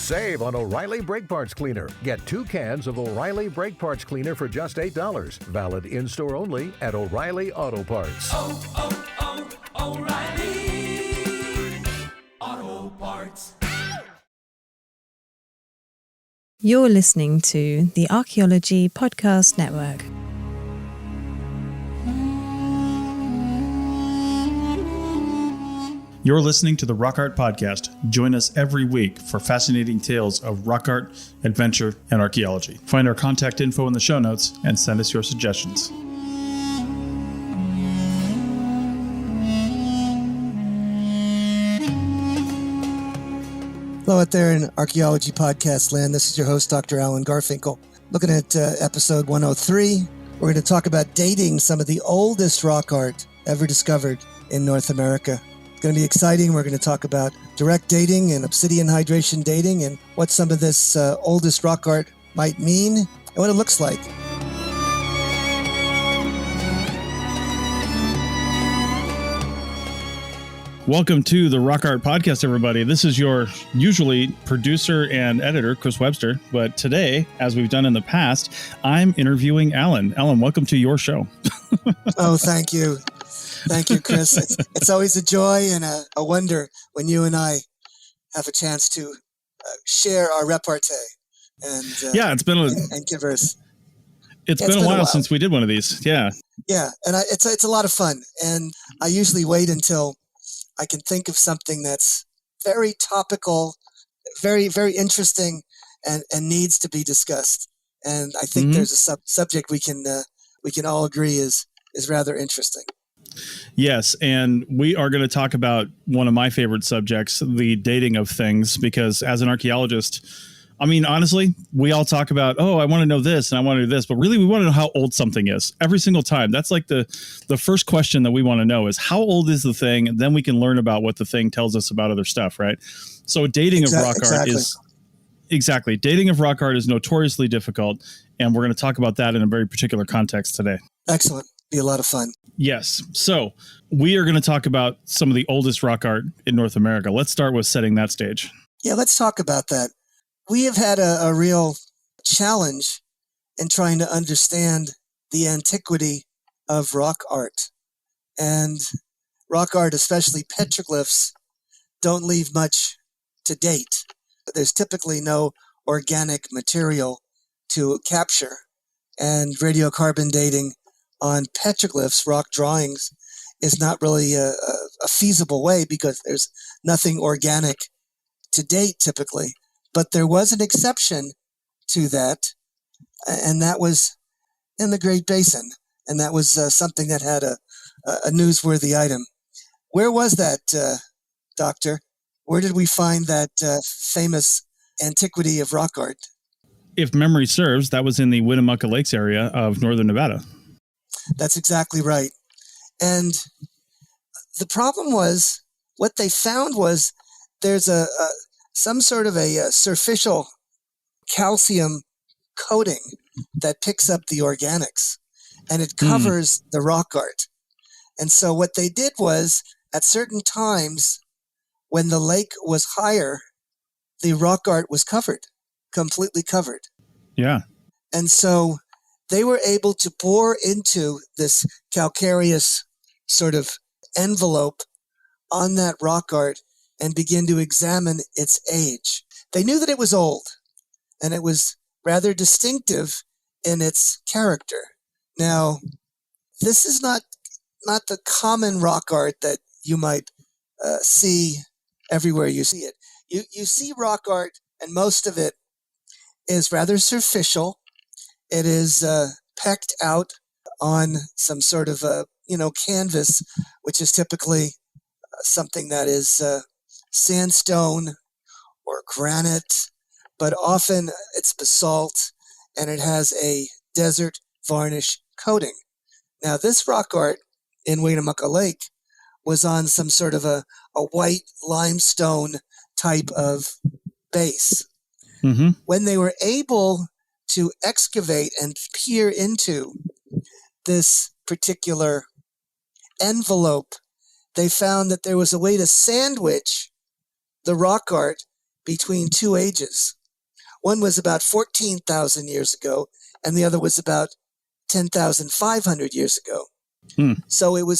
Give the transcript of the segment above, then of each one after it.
Save on O'Reilly Brake Parts Cleaner. Get 2 cans of O'Reilly Brake Parts Cleaner for just $8. Valid in-store only at O'Reilly Auto Parts. O'Reilly Auto Parts. You're listening to the Archaeology Podcast Network. You're listening to the Rock Art Podcast. Join us every week for fascinating tales of rock art, adventure, and archaeology. Find our contact info in the show notes and send us your suggestions. Hello out there in Archaeology Podcast land. This is your host, Dr. Alan Garfinkel. Looking at episode 103, we're going to talk about dating some of the oldest rock art ever discovered in North America. It's going to be exciting. We're going to talk about direct dating and obsidian hydration dating and what some of this oldest rock art might mean and what it looks like. Welcome to the Rock Art Podcast, everybody. This is your usually producer and editor, Chris Webster. But today, as we've done in the past, I'm interviewing Alan. Alan, welcome to your show. Oh, thank you. Thank you, Chris. It's always a joy and a wonder when you and I have a chance to share our repartee and it's been and converse. It's been a while since we did one of these. Yeah, and it's a lot of fun. And I usually wait until I can think of something that's very topical, very, very interesting, and needs to be discussed. And I think there's a subject we can all agree is rather interesting. Yes, and we are going to talk about one of my favorite subjects, the dating of things, because as an archaeologist, I mean, honestly, we all talk about, I want to know this and I want to do this, but really we want to know how old something is every single time. That's like the first question that we want to know is how old is the thing? And then we can learn about what the thing tells us about other stuff, right? So dating of rock art is dating of rock art is notoriously difficult. And we're going to talk about that in a very particular context today. Excellent. Be a lot of fun. Yes. So we are going to talk about some of the oldest rock art in North America. Let's start with setting that stage. Yeah, let's talk about that. We have had a real challenge in trying to understand the antiquity of rock art. And rock art, especially petroglyphs, don't leave much to date. There's typically no organic material to capture. And radiocarbon dating on petroglyphs, rock drawings, is not really a feasible way because there's nothing organic to date typically. But there was an exception to that, and that was in the Great Basin, and that was something that had a newsworthy item. Where was that, Doctor? Where did we find that famous antiquity of rock art? If memory serves, that was in the Winnemucca Lakes area of northern Nevada. That's exactly right. And the problem was, what they found was there's some sort of a superficial calcium coating that picks up the organics, and it covers the rock art. And so what they did was, at certain times, when the lake was higher, the rock art was covered, completely covered. Yeah. And so they were able to bore into this calcareous sort of envelope on that rock art and begin to examine its age. They knew that it was old, and it was rather distinctive in its character. Now, this is not the common rock art that you might see everywhere you see it. You see rock art, and most of it is rather superficial. It is pecked out on some sort of canvas, which is typically something that is sandstone or granite, but often it's basalt, and it has a desert varnish coating. Now, this rock art in Winnemucca Lake was on some sort of a white limestone type of base. Mm-hmm. When they were able to excavate and peer into this particular envelope, they found that there was a way to sandwich the rock art between two ages. One was about 14,000 years ago, and the other was about 10,500 years ago. So it was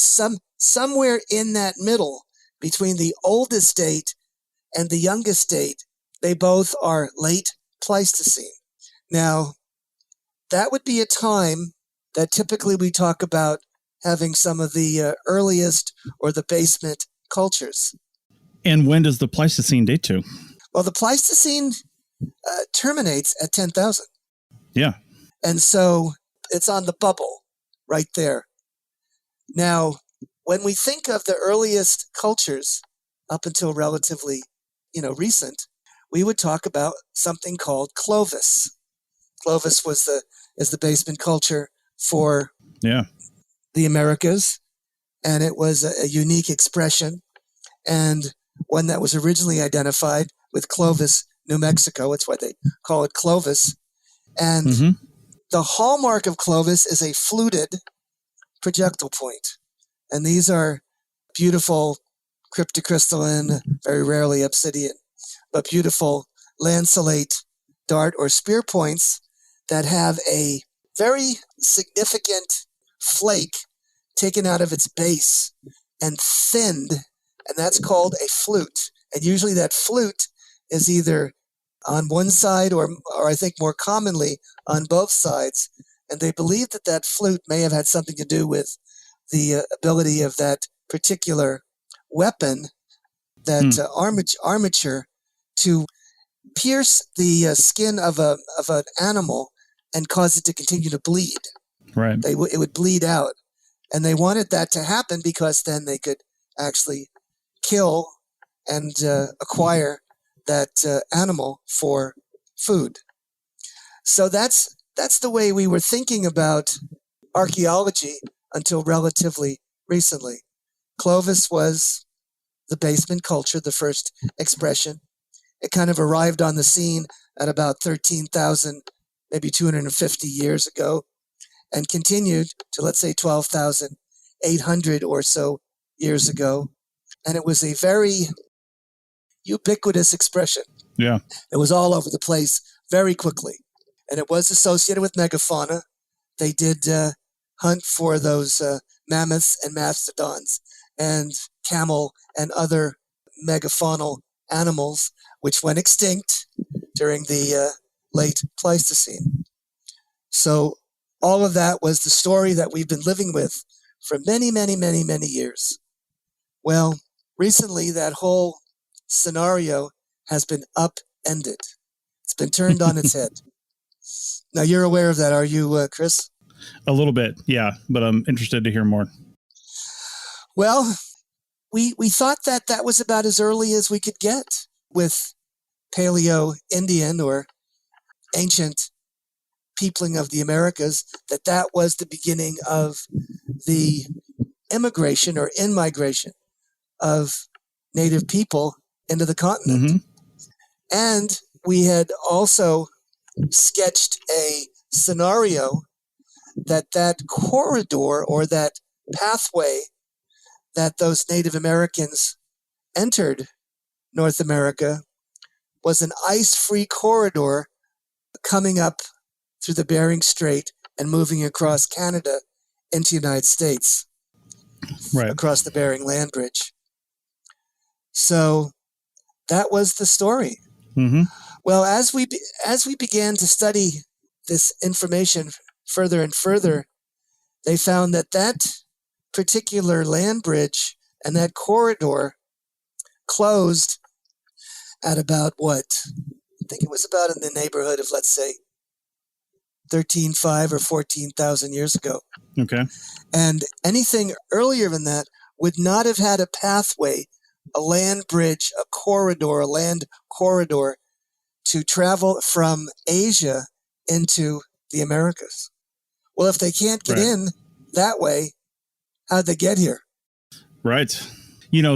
somewhere in that middle between the oldest date and the youngest date. They both are late Pleistocene. Now, that would be a time that typically we talk about having some of the earliest or the basement cultures. And when does the Pleistocene date to? Well, the Pleistocene terminates at 10,000. Yeah. And so it's on the bubble right there. Now, when we think of the earliest cultures up until relatively, recent, we would talk about something called Clovis. Clovis is the basement culture for the Americas, and it was a unique expression, and one that was originally identified with Clovis, New Mexico. It's why they call it Clovis. And the hallmark of Clovis is a fluted projectile point. And these are beautiful cryptocrystalline, very rarely obsidian, but beautiful lanceolate dart or spear points that have a very significant flake taken out of its base and thinned, and that's called a flute. And usually that flute is either on one side or I think more commonly on both sides. And they believe that flute may have had something to do with the ability of that particular weapon, that armature, to pierce the skin of an animal and cause it to continue to bleed. Right. It would bleed out. And they wanted that to happen because then they could actually kill and acquire that animal for food. So that's the way we were thinking about archaeology until relatively recently. Clovis was the basement culture, the first expression. It kind of arrived on the scene at about 13,000, maybe 250 years ago, and continued to, let's say, 12,800 or so years ago. And it was a very ubiquitous expression. Yeah. It was all over the place very quickly. And it was associated with megafauna. They did hunt for those mammoths and mastodons and camel and other megafaunal animals, which went extinct during the late Pleistocene. So all of that was the story that we've been living with for many, many, many, many years. Well, recently that whole scenario has been upended. It's been turned on its head. Now, you're aware of that, are you, Chris? A little bit, yeah, but I'm interested to hear more. Well, we thought that was about as early as we could get with Paleo-Indian or ancient peopling of the Americas, that was the beginning of the immigration or in-migration of native people into the continent. And we had also sketched a scenario that corridor or that pathway that those Native Americans entered North America was an ice-free corridor coming up through the Bering Strait and moving across Canada into the United States, right, across the Bering Land Bridge. So that was the story. Well, as we began to study this information further and further, they found that particular land bridge and that corridor closed at about I think it was about in the neighborhood of, let's say, 13,500 or 14,000 years ago. Okay. And anything earlier than that would not have had a pathway, a land bridge, a corridor, a land corridor to travel from Asia into the Americas. Well, if they can't get in that way, how'd they get here? Right.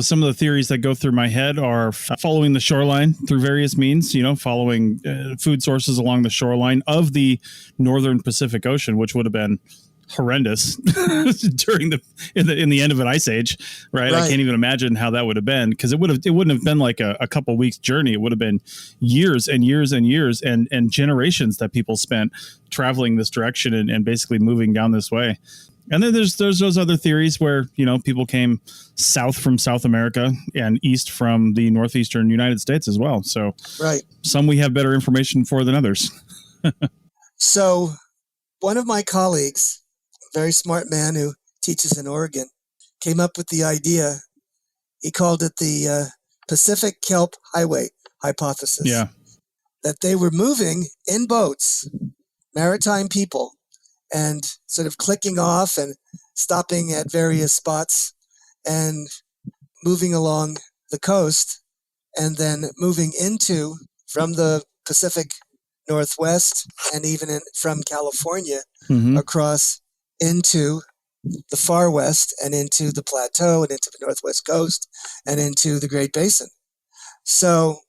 Some of the theories that go through my head are following the shoreline through various means, following food sources along the shoreline of the northern Pacific Ocean, which would have been horrendous during in the end of an ice age, right? I can't even imagine how that would have been, because it wouldn't have been like a couple weeks journey. It would have been years and years and years and generations that people spent traveling this direction and basically moving down this way. And then there's those other theories where, people came south from South America and east from the northeastern United States as well. So some we have better information for than others. So one of my colleagues, a very smart man who teaches in Oregon, came up with the idea. He called it the Pacific Kelp Highway hypothesis. Yeah. That they were moving in boats, maritime people, and sort of clicking off and stopping at various spots and moving along the coast, and then moving into from the Pacific Northwest and even from California across into the far west and into the plateau and into the Northwest coast and into the Great Basin. So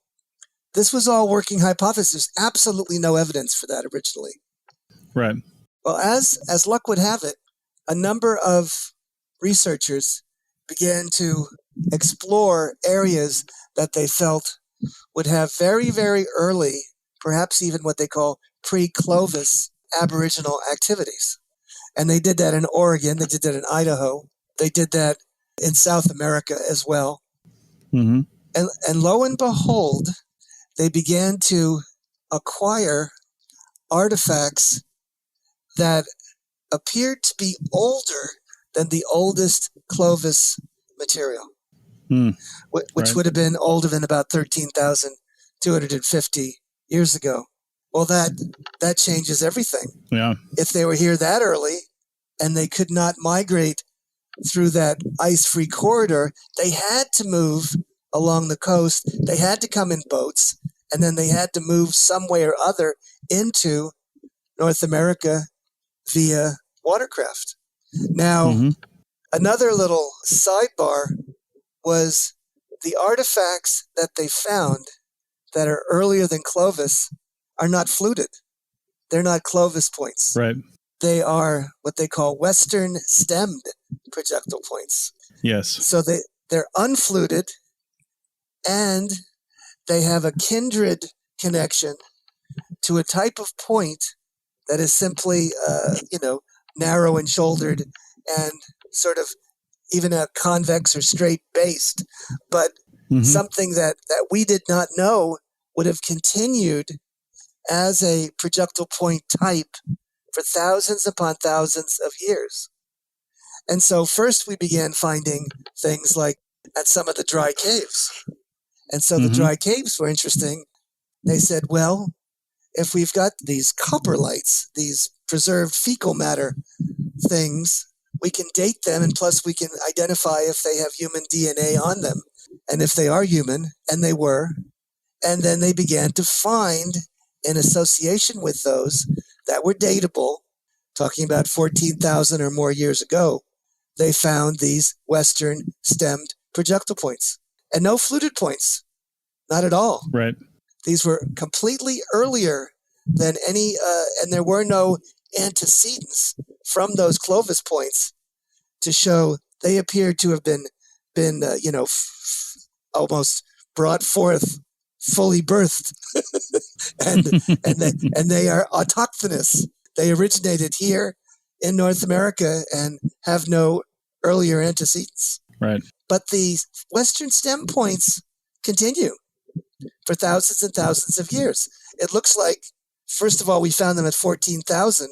this was all working hypothesis. Absolutely no evidence for that originally. Right. Well, as luck would have it, a number of researchers began to explore areas that they felt would have very, very early, perhaps even what they call pre-Clovis Aboriginal activities. And they did that in Oregon. They did that in Idaho. They did that in South America as well. Mm-hmm. And lo and behold, they began to acquire artifacts that appeared to be older than the oldest Clovis material, which would have been older than about 13,250 years ago. Well, that changes everything. Yeah. If they were here that early and they could not migrate through that ice-free corridor, they had to move along the coast. They had to come in boats, and then they had to move some way or other into North America via watercraft. Now, another little sidebar was the artifacts that they found that are earlier than Clovis are not fluted. They're not Clovis points. Right. They are what they call Western stemmed projectile points. Yes. So they're unfluted, and they have a kindred connection to a type of point that is simply, narrow and shouldered and sort of even a convex or straight based, but something that we did not know would have continued as a projectile point type for thousands upon thousands of years. And so first we began finding things like at some of the dry caves. And so the dry caves were interesting. They said, well, if we've got these coprolites, these preserved fecal matter things, we can date them, and plus we can identify if they have human DNA on them, and if they are human, and they were. And then they began to find, in association with those that were dateable, talking about 14,000 or more years ago, they found these Western stemmed projectile points. And no fluted points, not at all. Right. These were completely earlier than any, and there were no antecedents from those Clovis points to show they appeared to have been almost brought forth, fully birthed, and they are autochthonous. They originated here in North America and have no earlier antecedents. Right. But the Western stem points continue for thousands and thousands of years. It looks like, first of all, we found them at 14,000,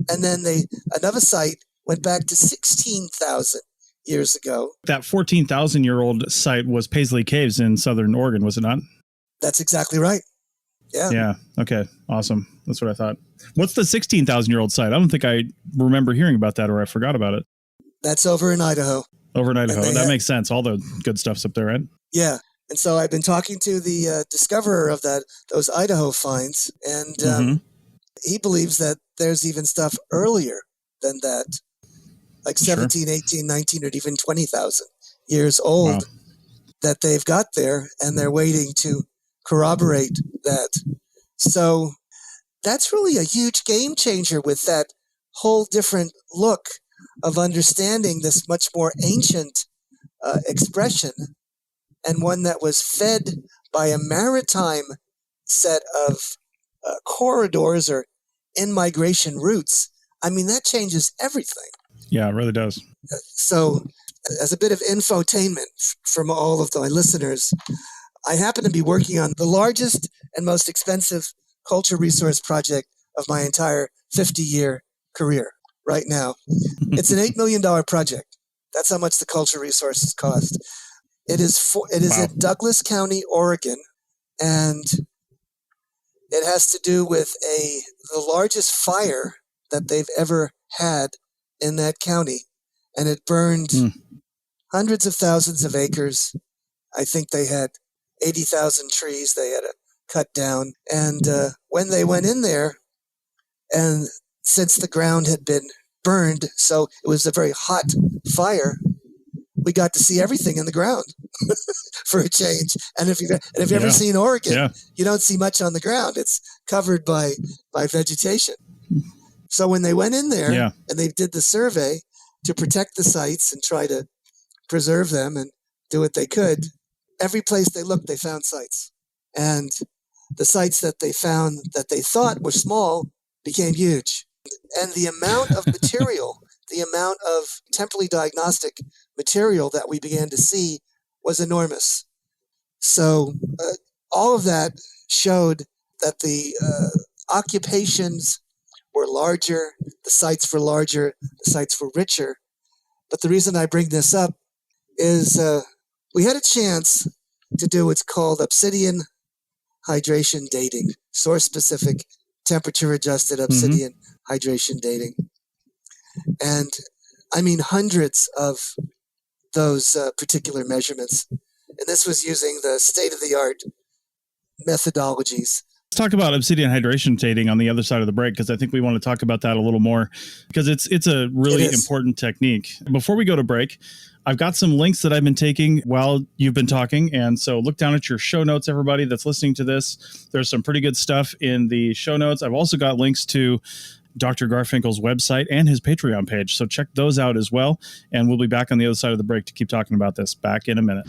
and then another site went back to 16,000 years ago. That 14,000-year-old site was Paisley Caves in southern Oregon, was it not? That's exactly right. Yeah. Yeah. Okay. Awesome. That's what I thought. What's the 16,000-year-old site? I don't think I remember hearing about that, or I forgot about it. That's over in Idaho. Over in Idaho. That makes sense. All the good stuff's up there, right? Yeah. And so I've been talking to the discoverer of those Idaho finds, and he believes that there's even stuff earlier than that, like 17, 18, 19, or even 20,000 years old that they've got there, and they're waiting to corroborate that. So that's really a huge game changer with that whole different look of understanding this much more ancient expression, and one that was fed by a maritime set of corridors or in-migration routes. I mean, that changes everything. Yeah, it really does. So, as a bit of infotainment from all of my listeners, I happen to be working on the largest and most expensive culture resource project of my entire 50-year career right now. It's an $8 million project. That's how much the culture resources cost. It is Wow. in Douglas County, Oregon, and it has to do with the largest fire that they've ever had in that county. And it burned hundreds of thousands of acres. I think they had 80,000 trees they had to cut down. And when they went in there, and since the ground had been burned, so it was a very hot fire, we got to see everything in the ground for a change. And if you've ever seen Oregon, you don't see much on the ground. It's covered by vegetation. So when they went in there and they did the survey to protect the sites and try to preserve them and do what they could, every place they looked, they found sites. And the sites that they found that they thought were small became huge. And the amount of material, the amount of temporally diagnostic material that we began to see was enormous. So all of that showed that the occupations were larger, the sites were larger, the sites were richer. But the reason I bring this up is we had a chance to do what's called obsidian hydration dating, source-specific, temperature-adjusted obsidian hydration dating. And I mean hundreds of those particular measurements. And this was using the state-of-the-art methodologies. Let's talk about obsidian hydration dating on the other side of the break, because I think we want to talk about that a little more, because it's a really important technique. Before we go to break, I've got some links that I've been taking while you've been talking. And so look down at your show notes, everybody that's listening to this. There's some pretty good stuff in the show notes. I've also got links to Dr. Garfinkel's website and his Patreon page. So check those out as well. And we'll be back on the other side of the break to keep talking about this. Back in a minute.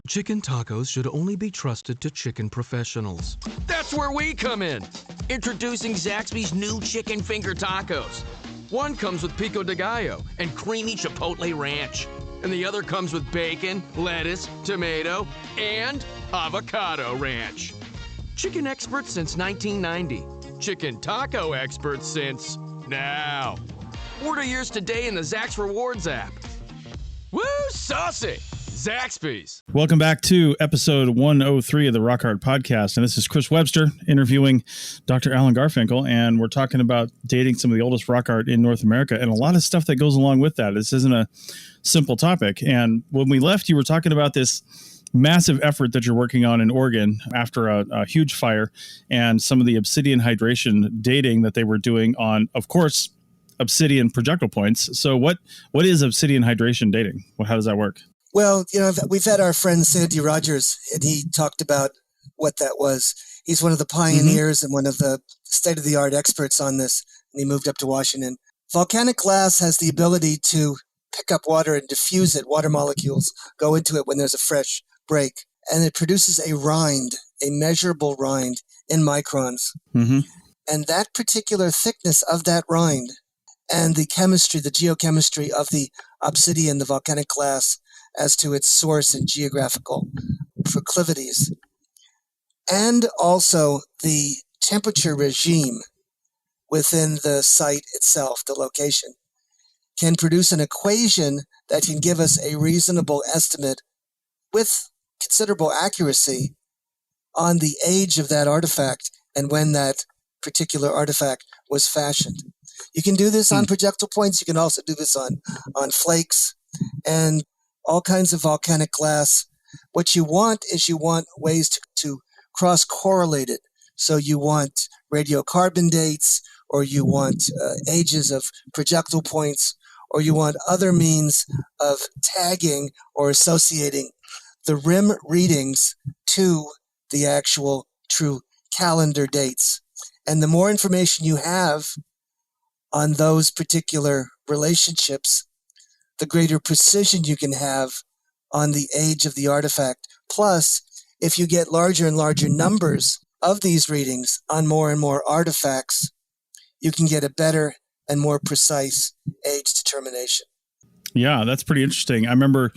Chicken tacos should only be trusted to chicken professionals. That's where we come in. Introducing Zaxby's new chicken finger tacos. One comes with pico de gallo and creamy chipotle ranch. And the other comes with bacon, lettuce, tomato, and avocado ranch. Chicken experts since 1990. Chicken taco experts since now. Order yours today in the Zax Rewards app. Woo, saucy! Zaxby's. Welcome back to episode 103 of the Rock Art Podcast. And this is Chris Webster interviewing Dr. Alan Garfinkel. And we're talking about dating some of the oldest rock art in North America and a lot of stuff that goes along with that. This isn't a simple topic. And when we left, you were talking about this massive effort that you're working on in Oregon after a huge fire and some of the obsidian hydration dating that they were doing on, of course, obsidian projectile points. So what is obsidian hydration dating? How does that work? Well, we've had our friend Sandy Rogers, and he talked about what that was. He's one of the pioneers and one of the state-of-the-art experts on this, and he moved up to Washington. Volcanic glass has the ability to pick up water and diffuse it. Water molecules go into it when there's a fresh break, and it produces a rind, a measurable rind in microns. And that particular thickness of that rind and the chemistry, the geochemistry of the obsidian, the volcanic glass, as to its source and geographical proclivities, and also the temperature regime within the site itself, the location, can produce an equation that can give us a reasonable estimate with considerable accuracy on the age of that artifact and when that particular artifact was fashioned. You can do this on projectile points. You can also do this on flakes and all kinds of volcanic glass. What you want is ways to cross-correlate it. So you want radiocarbon dates, or you want ages of projectile points, or you want other means of tagging or associating the rim readings to the actual true calendar dates. And the more information you have on those particular relationships, the greater precision you can have on the age of the artifact. Plus, if you get larger and larger numbers of these readings on more and more artifacts, you can get a better and more precise age determination. Yeah, that's pretty interesting. I remember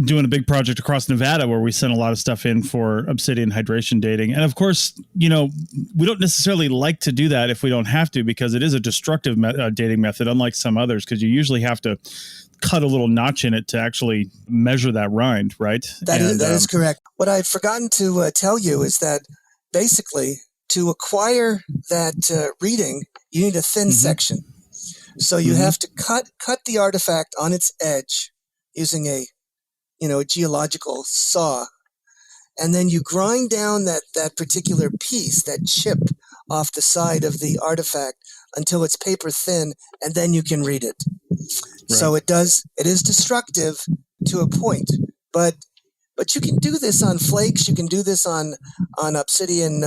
doing a big project across Nevada where we sent a lot of stuff in for obsidian hydration dating. And of course, we don't necessarily like to do that if we don't have to, because it is a destructive dating method, unlike some others, because you usually have to cut a little notch in it to actually measure that rind, right? That is correct. What I've forgotten to tell you is that basically to acquire that reading, you need a thin section. So you have to cut the artifact on its edge using a geological saw, and then you grind down that particular piece, that chip off the side of the artifact until it's paper thin, and then you can read it. Right. So it is destructive to a point, but you can do this on flakes, you can do this on obsidian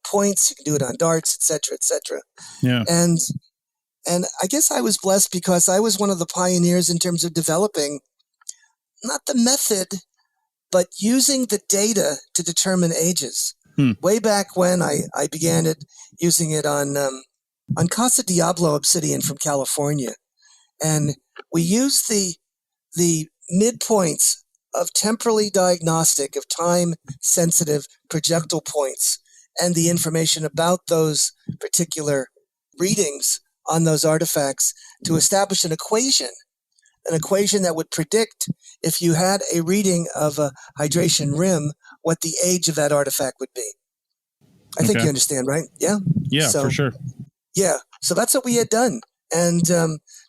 points, you can do it on darts, etc. Yeah. And I guess I was blessed because I was one of the pioneers in terms of developing not the method, but using the data to determine ages. Way back when I began using it on Casa Diablo obsidian from California. And we used the midpoints of temporally diagnostic, of time-sensitive projectile points, and the information about those particular readings on those artifacts to establish an equation that would predict, if you had a reading of a hydration rim, what the age of that artifact would be. I think you understand, right? Yeah? Yeah, for sure. Yeah. So that's what we had done. And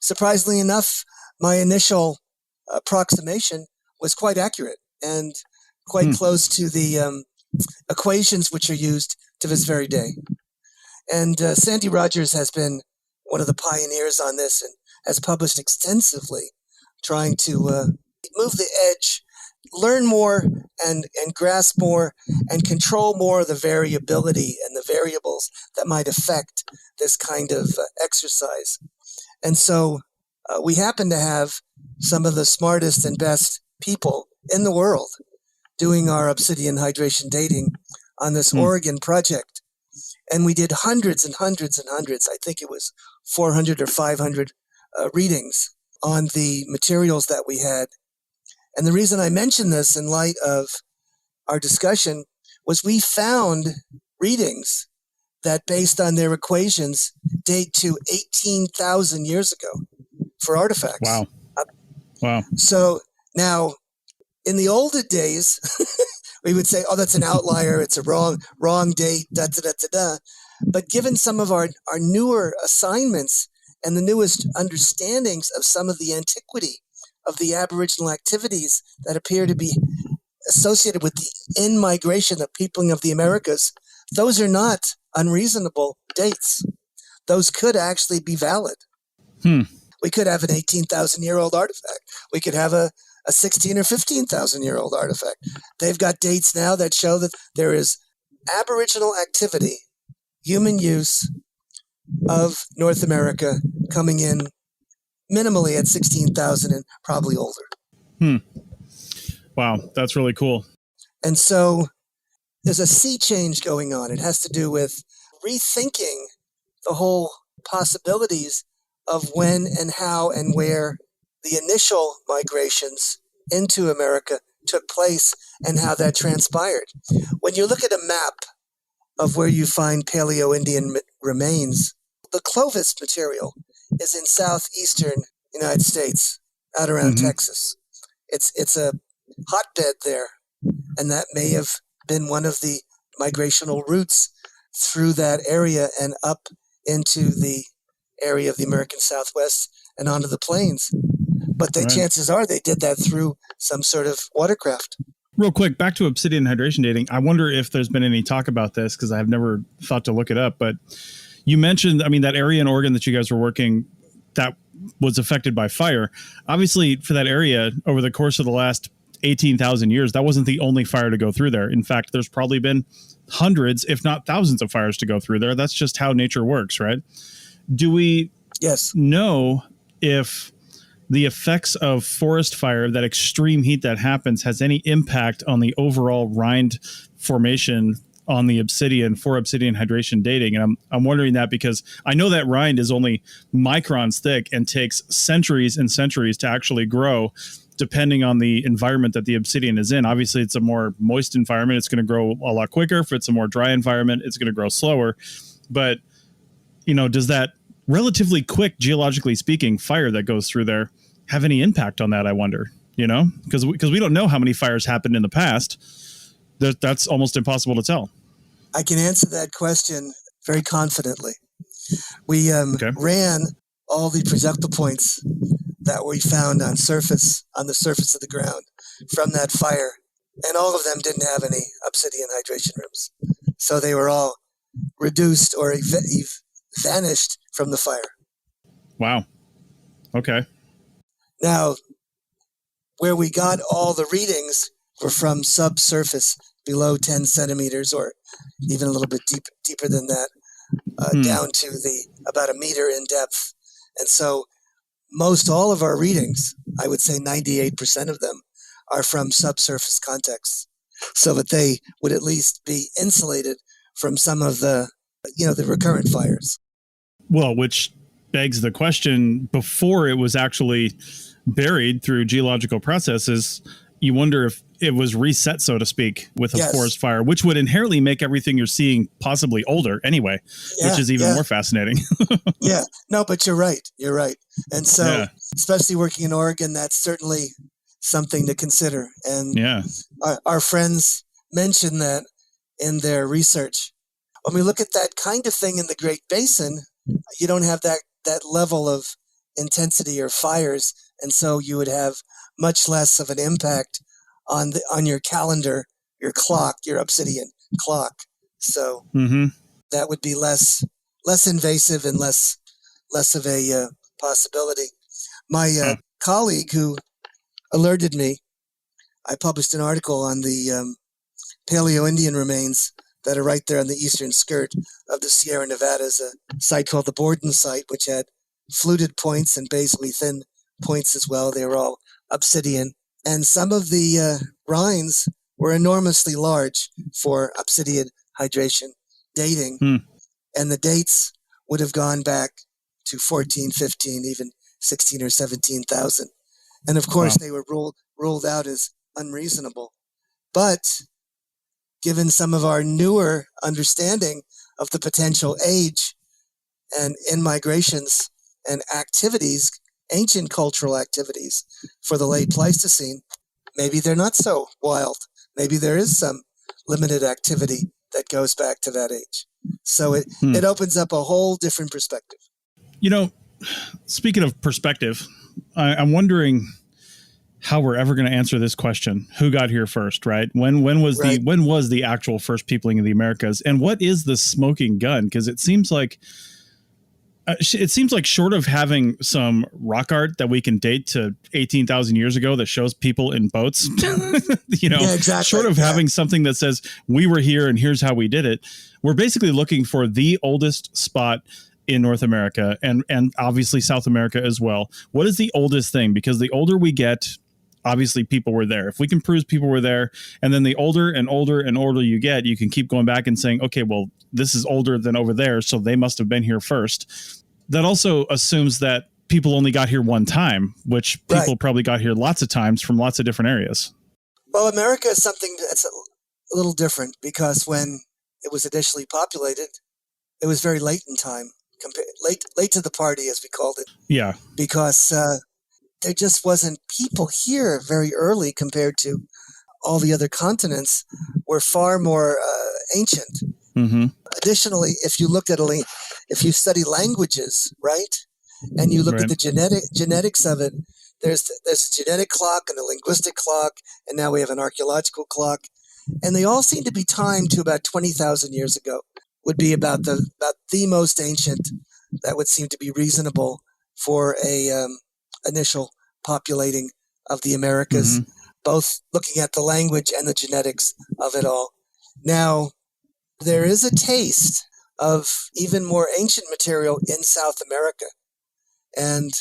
surprisingly enough, my initial approximation was quite accurate and quite close to the equations which are used to this very day. And Sandy Rogers has been one of the pioneers on this and has published extensively, trying to move the edge, learn more and grasp more and control more of the variability and the variables that might affect this kind of exercise. And so we happen to have some of the smartest and best people in the world doing our obsidian hydration dating on this Oregon project. And we did hundreds and hundreds and hundreds. I think it was 400 or 500 readings on the materials that we had. And the reason I mention this in light of our discussion was we found readings that, based on their equations, date to 18,000 years ago for artifacts. Wow. So now, in the older days, we would say, oh, that's an outlier. It's a wrong date, da-da-da-da-da. But given some of our newer assignments and the newest understandings of some of the antiquity of the Aboriginal activities that appear to be associated with the in-migration, the peopling of the Americas, those are not unreasonable dates. Those could actually be valid. We could have an 18,000-year-old artifact. We could have a 16 or 15,000-year-old artifact. They've got dates now that show that there is Aboriginal activity, human use of North America coming in minimally at 16,000 and probably older. Wow, that's really cool. And so there's a sea change going on. It has to do with rethinking the whole possibilities of when and how and where the initial migrations into America took place and how that transpired. When you look at a map of where you find Paleo-Indian remains, the Clovis material is in southeastern United States, out around Texas. It's a hotbed there, and that may have been one of the migrational routes through that area and up into the area of the American Southwest and onto the plains. But the chances are they did that through some sort of watercraft. Real quick, back to obsidian hydration dating. I wonder if there's been any talk about this, because I've never thought to look it up. But you mentioned, that area in Oregon that you guys were working that was affected by fire. Obviously, for that area, over the course of the last 18,000 years, that wasn't the only fire to go through there. In fact, there's probably been hundreds, if not thousands of fires to go through there. That's just how nature works, right? Do we Yes. know if the effects of forest fire, that extreme heat that happens, has any impact on the overall rind formation on the obsidian for obsidian hydration dating? And I'm wondering that because I know that rind is only microns thick and takes centuries and centuries to actually grow, depending on the environment that the obsidian is in. Obviously, it's a more moist environment. It's going to grow a lot quicker. If it's a more dry environment, it's going to grow slower. But, does that relatively quick, geologically speaking, fire that goes through there have any impact on that, I wonder? Because we don't know how many fires happened in the past. That's almost impossible to tell. I can answer that question very confidently. We ran all the projectile points that we found on the surface of the ground from that fire, and all of them didn't have any obsidian hydration rooms. So they were all reduced or vanished from the fire. Wow. Okay. Now, where we got all the readings were from subsurface below 10 centimeters or even a little bit deeper than that, down to about a meter in depth. And so most all of our readings, I would say 98% of them, are from subsurface contexts, so that they would at least be insulated from some of the recurrent fires. Well, which begs the question, before it was actually buried through geological processes, you wonder if it was reset, so to speak, with a forest fire, which would inherently make everything you're seeing possibly older anyway, which is even more fascinating. Yeah, no, but you're right. And so, especially working in Oregon, that's certainly something to consider. And our friends mention that in their research. When we look at that kind of thing in the Great Basin, you don't have that level of intensity or fires, and so you would have much less of an impact on your calendar, your clock, your obsidian clock. So that would be less invasive and less of a possibility. My colleague who alerted me, I published an article on the Paleo-Indian remains that are right there on the eastern skirt of the Sierra Nevadas, a site called the Borden site, which had fluted points and basally thin points as well. They were all obsidian. And some of the rinds were enormously large for obsidian hydration dating. And the dates would have gone back to 14, 15, even 16 or 17,000. And of course, they were ruled out as unreasonable. But given some of our newer understanding of the potential age and in-migrations and activities, ancient cultural activities for the late Pleistocene, maybe they're not so wild. Maybe there is some limited activity that goes back to that age. So it opens up a whole different perspective. Speaking of perspective, I'm wondering how we're ever going to answer this question. Who got here first, right? When was the actual first peopling of the Americas? And what is the smoking gun? Because it seems like short of having some rock art that we can date to 18,000 years ago that shows people in boats, short of having something that says we were here and here's how we did it, we're basically looking for the oldest spot in North America and obviously South America as well. What is the oldest thing? Because the older we get, obviously people were there. If we can prove people were there, and then the older and older and older you get, you can keep going back and saying, okay, well, this is older than over there, so they must have been here first. That also assumes that people only got here one time, which people probably got here lots of times from lots of different areas. Well, America is something that's a little different because when it was initially populated, it was very late in time, late to the party, as we called it. Yeah. Because there just wasn't people here very early compared to all the other continents were far more ancient. Additionally, if you study languages, right, and you look at the genetics of it, there's a genetic clock and a linguistic clock, and now we have an archaeological clock, and they all seem to be timed to about 20,000 years ago. Would be about the most ancient that would seem to be reasonable for a initial populating of the Americas, both looking at the language and the genetics of it all. Now, there is a taste of even more ancient material in South America. And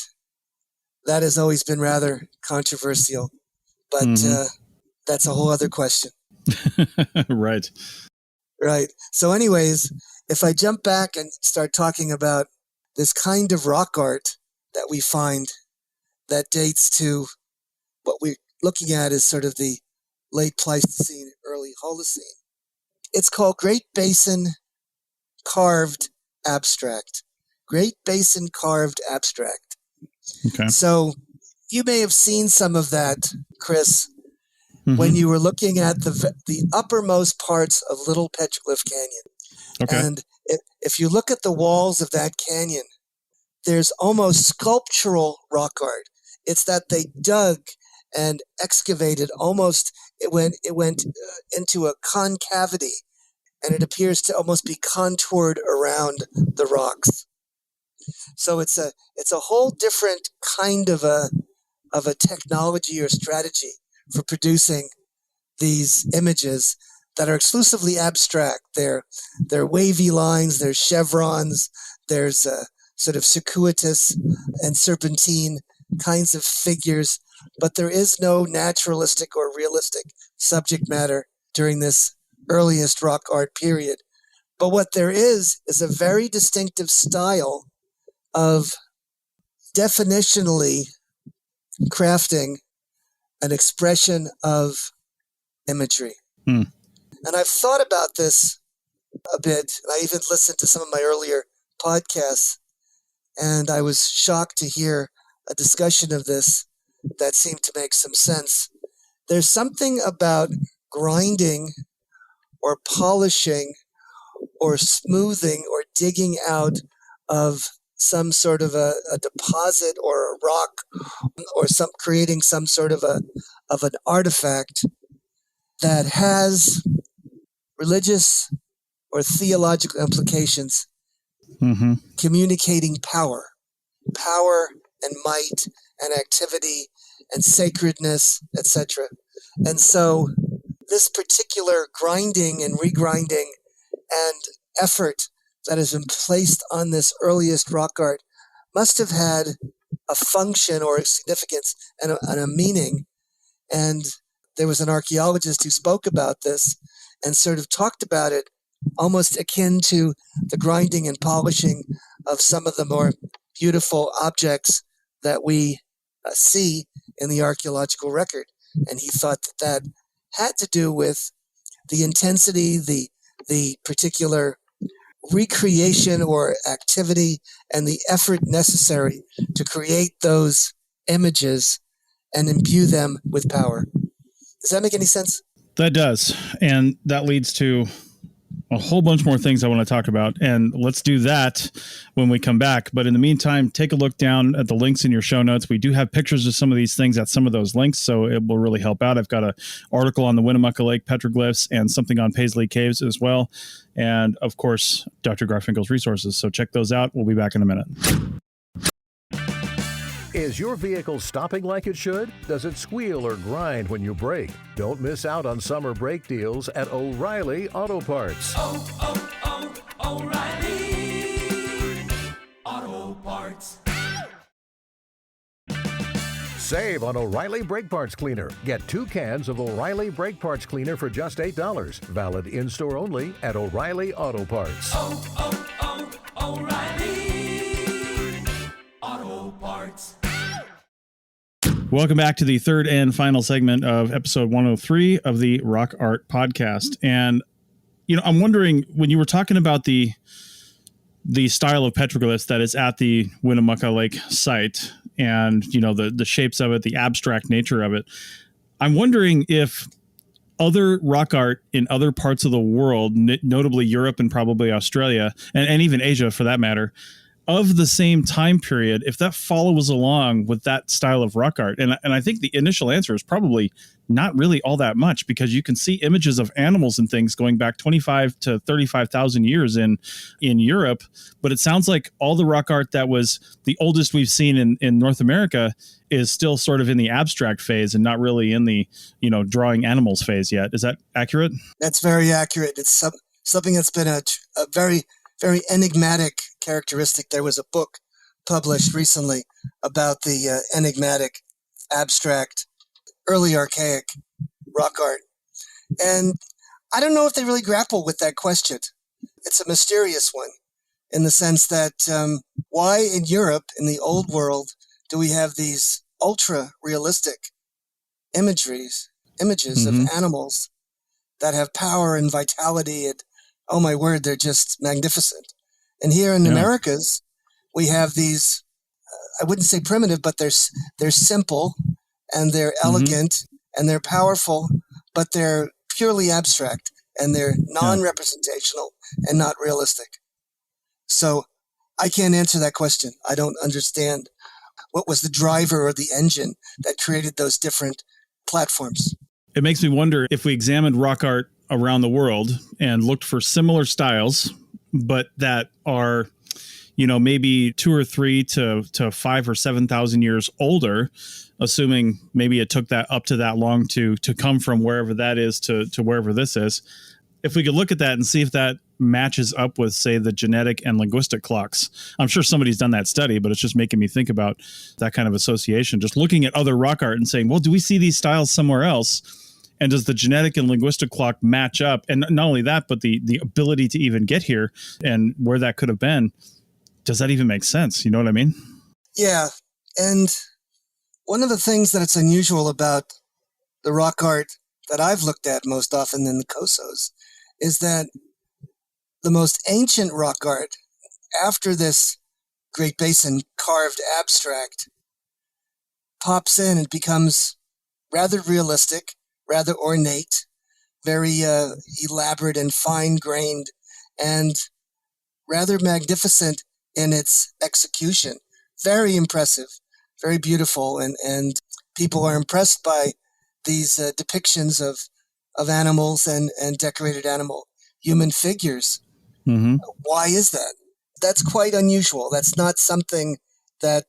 that has always been rather controversial, but that's a whole other question. Right. Right. So anyways, if I jump back and start talking about this kind of rock art that we find that dates to what we're looking at is sort of the late Pleistocene, early Holocene. It's called Great Basin Carved Abstract. Great Basin Carved Abstract. Okay. So you may have seen some of that, Chris, when you were looking at the uppermost parts of Little Petroglyph Canyon. Okay. And if you look at the walls of that canyon, there's almost sculptural rock art. It's that they dug and excavated almost, it went into a concavity, and it appears to almost be contoured around the rocks. So it's a whole different kind of a technology or strategy for producing these images that are exclusively abstract. They're wavy lines, there's chevrons, there's sort of circuitous and serpentine kinds of figures, but there is no naturalistic or realistic subject matter during this earliest rock art period. But what there is a very distinctive style of definitionally crafting an expression of imagery. And I've thought about this a bit, and I even listened to some of my earlier podcasts, and I was shocked to hear a discussion of this that seemed to make some sense. There's something about grinding or polishing or smoothing or digging out of some sort of a deposit or a rock or creating some sort of an artifact that has religious or theological implications, communicating power and might and activity and sacredness, etc. And so this particular grinding and regrinding and effort that has been placed on this earliest rock art must have had a function or a significance and a meaning. And there was an archaeologist who spoke about this and sort of talked about it almost akin to the grinding and polishing of some of the more beautiful objects that we see in the archaeological record. And he thought that had to do with the intensity, the particular recreation or activity, and the effort necessary to create those images and imbue them with power. Does that make any sense? That does. And that leads to a whole bunch more things I want to talk about. And let's do that when we come back. But in the meantime, take a look down at the links in your show notes. We do have pictures of some of these things at some of those links, so it will really help out. I've got an article on the Winnemucca Lake petroglyphs and something on Paisley Caves as well. And of course, Dr. Garfinkel's resources. So check those out. We'll be back in a minute. Is your vehicle stopping like it should? Does it squeal or grind when you brake? Don't miss out on summer brake deals at O'Reilly Auto Parts. O'Reilly Auto Parts. Save on O'Reilly Brake Parts Cleaner. Get 2 cans of O'Reilly Brake Parts Cleaner for just $8. Valid in-store only at O'Reilly Auto Parts. O'Reilly Auto Parts. Welcome back to the third and final segment of episode 103 of the Rock Art Podcast. And, I'm wondering, when you were talking about the style of petroglyphs that is at the Winnemucca Lake site and, the shapes of it, the abstract nature of it, I'm wondering if other rock art in other parts of the world, notably Europe and probably Australia, and even Asia for that matter, of the same time period, if that follows along with that style of rock art. And I think the initial answer is probably not really all that much, because you can see images of animals and things going back 25 to 35,000 years in Europe. But it sounds like all the rock art that was the oldest we've seen in North America is still sort of in the abstract phase and not really in the, drawing animals phase yet. Is that accurate? That's very accurate. It's something that's been a very very enigmatic characteristic. There was a book published recently about the enigmatic, abstract, early archaic rock art. And I don't know if they really grapple with that question. It's a mysterious one in the sense that why in Europe, in the old world, do we have these ultra-realistic images Mm-hmm. of animals that have power and vitality, and oh my word, they're just magnificent. And here in the Americas, we have these, I wouldn't say primitive, but they're simple and they're elegant and they're powerful, but they're purely abstract and they're non-representational and not realistic. So I can't answer that question. I don't understand what was the driver or the engine that created those different platforms. It makes me wonder if we examined rock art around the world and looked for similar styles, but that are, maybe 2 or 3 to 5 or 7,000 years older, assuming maybe it took that up to that long to come from wherever that is to wherever this is. If we could look at that and see if that matches up with, say, the genetic and linguistic clocks. I'm sure somebody's done that study, but it's just making me think about that kind of association. Just looking at other rock art and saying, well, do we see these styles somewhere else? And does the genetic and linguistic clock match up? And not only that, but the ability to even get here and where that could have been. Does that even make sense? You know what I mean? Yeah. And one of the things that it's unusual about the rock art that I've looked at most often in the COSOs is that the most ancient rock art, after this Great Basin carved abstract, pops in and becomes rather realistic, rather ornate, very elaborate and fine-grained, and rather magnificent in its execution. Very impressive, very beautiful, and people are impressed by these depictions of animals and decorated human figures. Mm-hmm. Why is that? That's quite unusual. That's not something that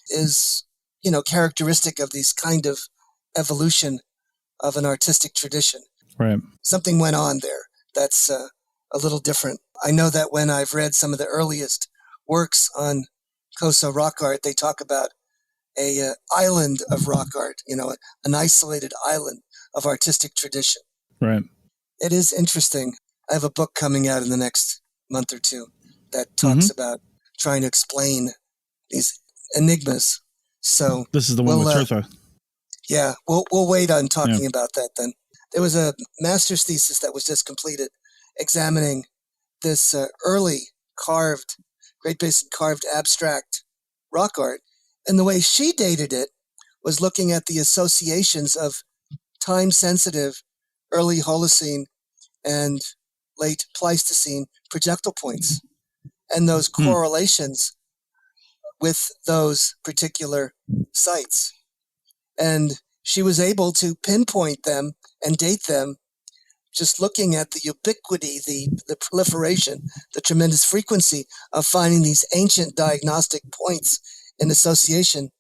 is, characteristic of these kind of evolution of an artistic tradition. Right. Something went on there that's a little different. I know that when I've read some of the earliest works on COSO rock art, they talk about a island of rock art, an isolated island of artistic tradition. Right. It is interesting. I have a book coming out in the next month or two that talks about trying to explain these enigmas. So this is the one with Tirtha. Yeah, we'll wait on talking about that then. There was a master's thesis that was just completed examining this early Great Basin carved abstract rock art. And the way she dated it was looking at the associations of time-sensitive early Holocene and late Pleistocene projectile points and those correlations with those particular sites. And she was able to pinpoint them and date them just looking at the ubiquity, the proliferation, the tremendous frequency of finding these ancient diagnostic points in association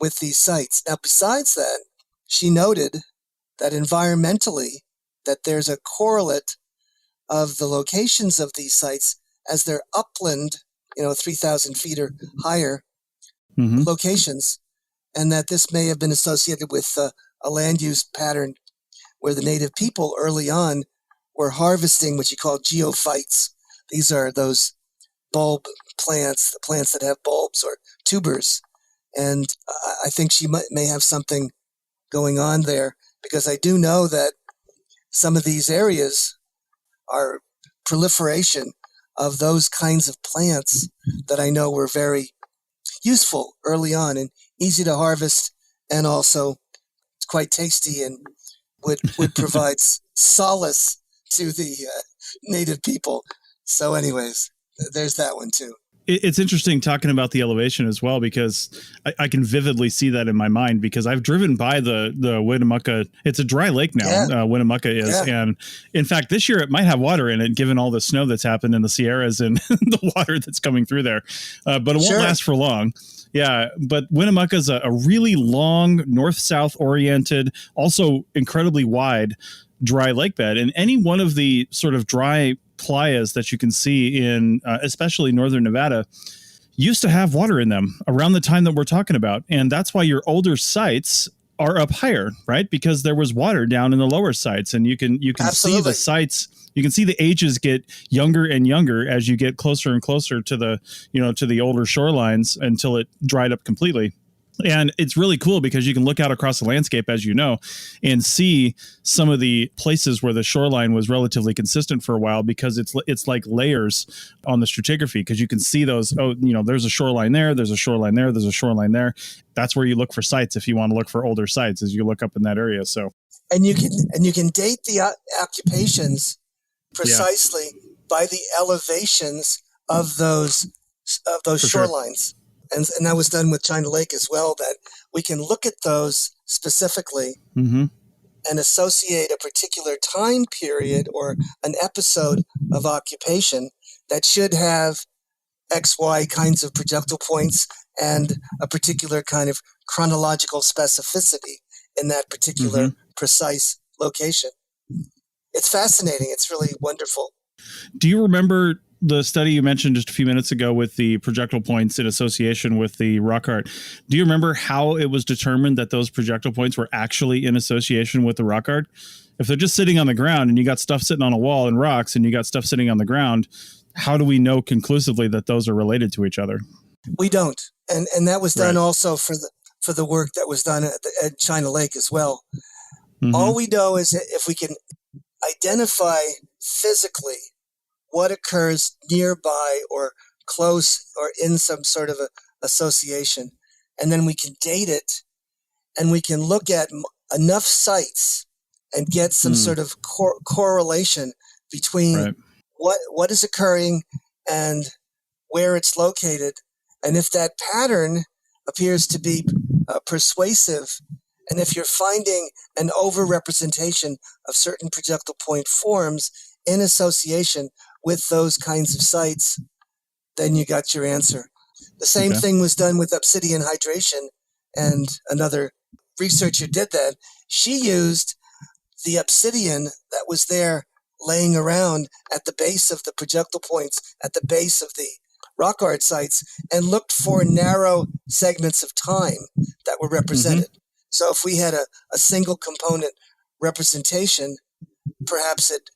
with these sites. Now, besides that, she noted that environmentally, that there's a correlate of the locations of these sites as they're upland, 3,000 feet or higher locations, and that this may have been associated with a land use pattern where the native people early on were harvesting what you call geophytes. These are those bulb plants, the plants that have bulbs or tubers. And I think she may have something going on there, because I do know that some of these areas are proliferation of those kinds of plants that I know were very useful early on and easy to harvest, and also quite tasty and would provide solace to the native people. So anyways, there's that one too. It's interesting talking about the elevation as well, because I can vividly see that in my mind, because I've driven by the Winnemucca. It's a dry lake now. Winnemucca is. Yeah. And in fact, this year it might have water in it, given all the snow that's happened in the Sierras and the water that's coming through there. But it won't last for long. Yeah. But Winnemucca is a really long, north-south oriented, also incredibly wide, dry lake bed. And any one of the sort of dry playas that you can see in especially northern Nevada used to have water in them around the time that we're talking about. And that's why your older sites are up higher, right? Because there was water down in the lower sites, and you can see the sites. You can see the ages get younger and younger as you get closer and closer to the older shorelines until it dried up completely. And it's really cool because you can look out across the landscape, as you know, and see some of the places where the shoreline was relatively consistent for a while, because it's like layers on the stratigraphy, because you can see those, there's a shoreline there, there's a shoreline there, there's a shoreline there. That's where you look for sites if you want to look for older sites, as you look up in that area. So, and you can date the occupations precisely by the elevations of those shorelines. Sure. And that was done with China Lake as well, that we can look at those specifically and associate a particular time period or an episode of occupation that should have XY kinds of projectile points and a particular kind of chronological specificity in that particular precise location. It's fascinating. It's really wonderful. Do you remember the study you mentioned just a few minutes ago with the projectile points in association with the rock art? Do you remember how it was determined that those projectile points were actually in association with the rock art? If they're just sitting on the ground and you got stuff sitting on a wall and rocks and you got stuff sitting on the ground, how do we know conclusively that those are related to each other? We don't. And that was done also for the work that was done at China Lake as well. All we know is that if we can identify physically what occurs nearby or close or in some sort of a association, and then we can date it, and we can look at enough sites and get some sort of correlation between what is occurring and where it's located. And if that pattern appears to be persuasive, and if you're finding an overrepresentation of certain projectile point forms in association with those kinds of sites, then you got your answer. The same thing was done with obsidian hydration, and another researcher did that. She used the obsidian that was there laying around at the base of the projectile points, at the base of the rock art sites, and looked for narrow segments of time that were represented. So if we had a single component representation, perhaps it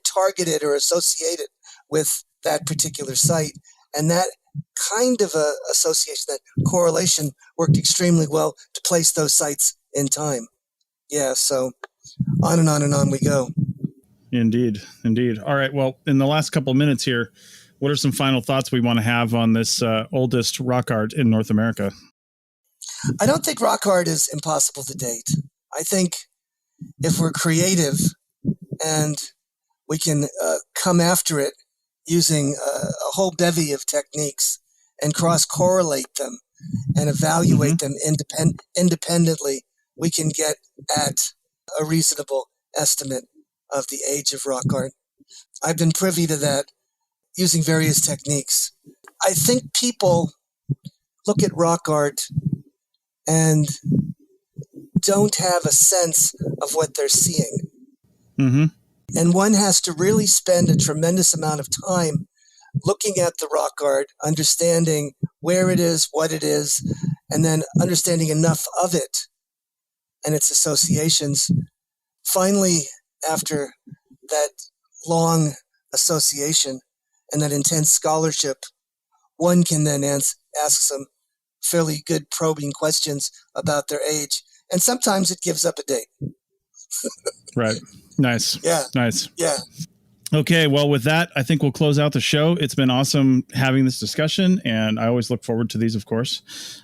targeted or associated with that particular site. And that kind of a association, that correlation, worked extremely well to place those sites in time. Yeah, so on and on and on we go. Indeed. All right, well, in the last couple of minutes here, what are some final thoughts we want to have on this oldest rock art in North America? I don't think rock art is impossible to date. I think if we're creative and we can come after it using a whole bevy of techniques and cross-correlate them and evaluate them independently, we can get at a reasonable estimate of the age of rock art. I've been privy to that using various techniques. I think people look at rock art and don't have a sense of what they're seeing. And one has to really spend a tremendous amount of time looking at the rock art, understanding where it is, what it is, and then understanding enough of it and its associations. Finally, after that long association and that intense scholarship, one can then ask some fairly good probing questions about their age. And sometimes it gives up a date. Right. Nice. Yeah. Nice. Yeah. Okay. Well, with that, I think we'll close out the show. It's been awesome having this discussion, and I always look forward to these, of course.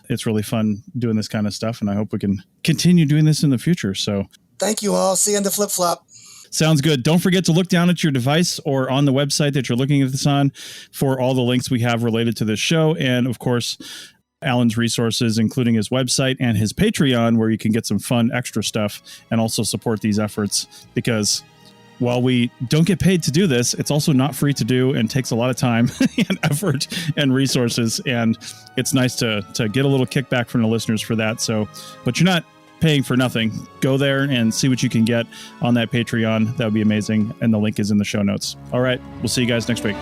It's really fun doing this kind of stuff, and I hope we can continue doing this in the future. So thank you all. See you on the flip-flop. Sounds good. Don't forget to look down at your device or on the website that you're looking at this on for all the links we have related to this show. And of course, Alan's resources, including his website and his Patreon, where you can get some fun extra stuff and also support these efforts, because while we don't get paid to do this, it's also not free to do and takes a lot of time and effort and resources. And it's nice to get a little kickback from the listeners for that. So, but you're not paying for nothing. Go there and see what you can get on that Patreon. That would be amazing. And the link is in the show notes. All right. We'll see you guys next week.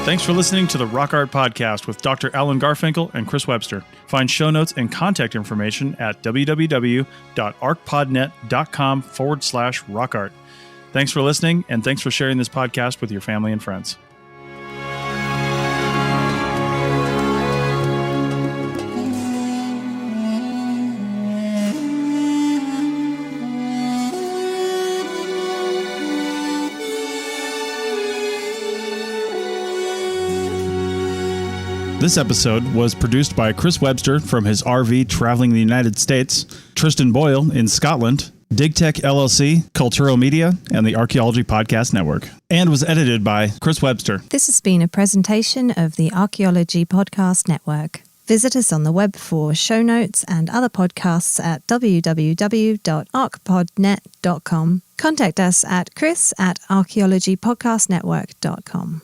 Thanks for listening to the Rock Art Podcast with Dr. Alan Garfinkel and Chris Webster. Find show notes and contact information at www.arcpodnet.com/rockart. Thanks for listening, and thanks for sharing this podcast with your family and friends. This episode was produced by Chris Webster from his RV traveling the United States, Tristan Boyle in Scotland, DigTech LLC, Culturo Media, and the Archaeology Podcast Network, and was edited by Chris Webster. This has been a presentation of the Archaeology Podcast Network. Visit us on the web for show notes and other podcasts at www.arcpodnet.com. Contact us at chris@archaeologypodcastnetwork.com.